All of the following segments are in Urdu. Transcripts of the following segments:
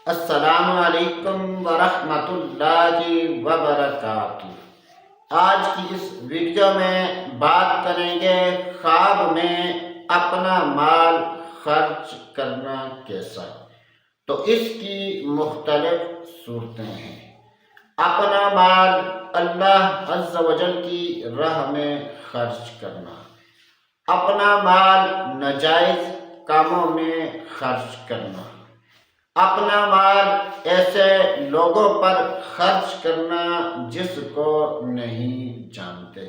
السلام علیکم ورحمۃ اللہ وبرکاتہ۔ آج کی اس ویڈیو میں بات کریں گے خواب میں اپنا مال خرچ کرنا کیسا۔ تو اس کی مختلف صورتیں ہیں۔ اپنا مال اللہ عز و جل کی راہ میں خرچ کرنا، اپنا مال ناجائز کاموں میں خرچ کرنا، اپنا مال ایسے لوگوں پر خرچ کرنا جس کو نہیں جانتے۔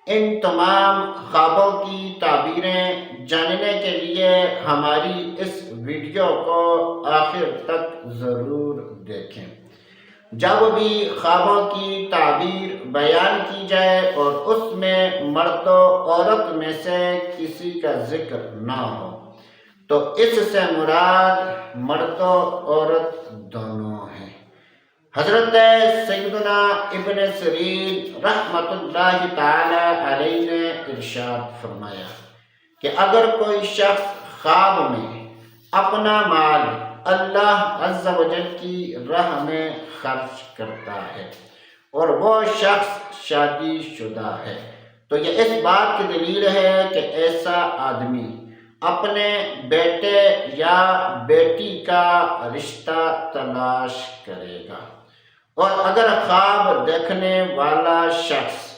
ان تمام خوابوں کی تعبیریں جاننے کے لیے ہماری اس ویڈیو کو آخر تک ضرور دیکھیں۔ جب بھی خوابوں کی تعبیر بیان کی جائے اور اس میں مرد و عورت میں سے کسی کا ذکر نہ ہو تو اس سے مراد مرد و عورت دونوں ہیں۔ حضرت سیدنا ابن سیرین رحمۃ اللہ تعالی علیہ نے ارشاد فرمایا کہ اگر کوئی شخص خواب میں اپنا مال اللہ عز و جل کی راہ میں خرچ کرتا ہے اور وہ شخص شادی شدہ ہے تو یہ اس بات کی دلیل ہے کہ ایسا آدمی اپنے بیٹے یا بیٹی کا رشتہ تلاش کرے گا، اور اگر خواب دیکھنے والا شخص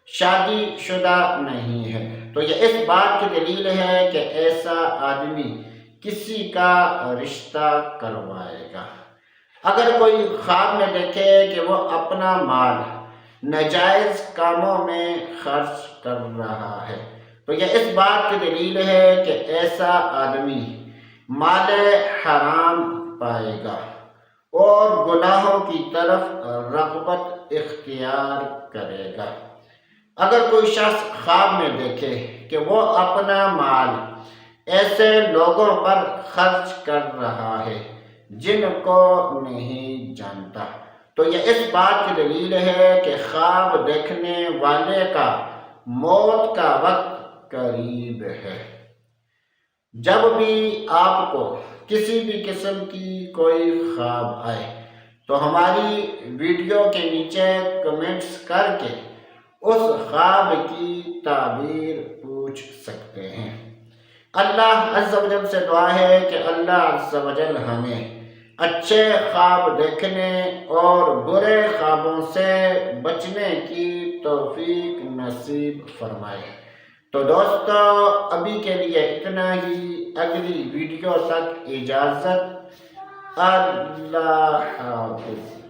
شادی شدہ نہیں ہے تو یہ اس بات کی دلیل ہے کہ ایسا آدمی کسی کا رشتہ کروائے گا۔ اگر کوئی خواب میں دیکھے کہ وہ اپنا مال ناجائز کاموں میں خرچ کر رہا ہے تو یہ اس بات کی دلیل ہے کہ ایسا آدمی مال حرام پائے گا اور گناہوں کی طرف رغبت اختیار کرے گا۔ اگر کوئی شخص خواب میں دیکھے کہ وہ اپنا مال ایسے لوگوں پر خرچ کر رہا ہے جن کو نہیں جانتا تو یہ اس بات کی دلیل ہے کہ خواب دیکھنے والے کا موت کا وقت قریب ہے۔ جب بھی آپ کو کسی بھی قسم کی کوئی خواب آئے تو ہماری ویڈیو کے نیچے کمنٹس کر کے اس خواب کی تعبیر پوچھ سکتے ہیں۔ اللہ عز و جل سے دعا ہے کہ اللہ عز و جل ہمیں اچھے خواب دیکھنے اور برے خوابوں سے بچنے کی توفیق نصیب فرمائے۔ تو دوستو ابھی کے لیے اتنا ہی، اگلی ویڈیو تک اجازت، اللہ حافظ۔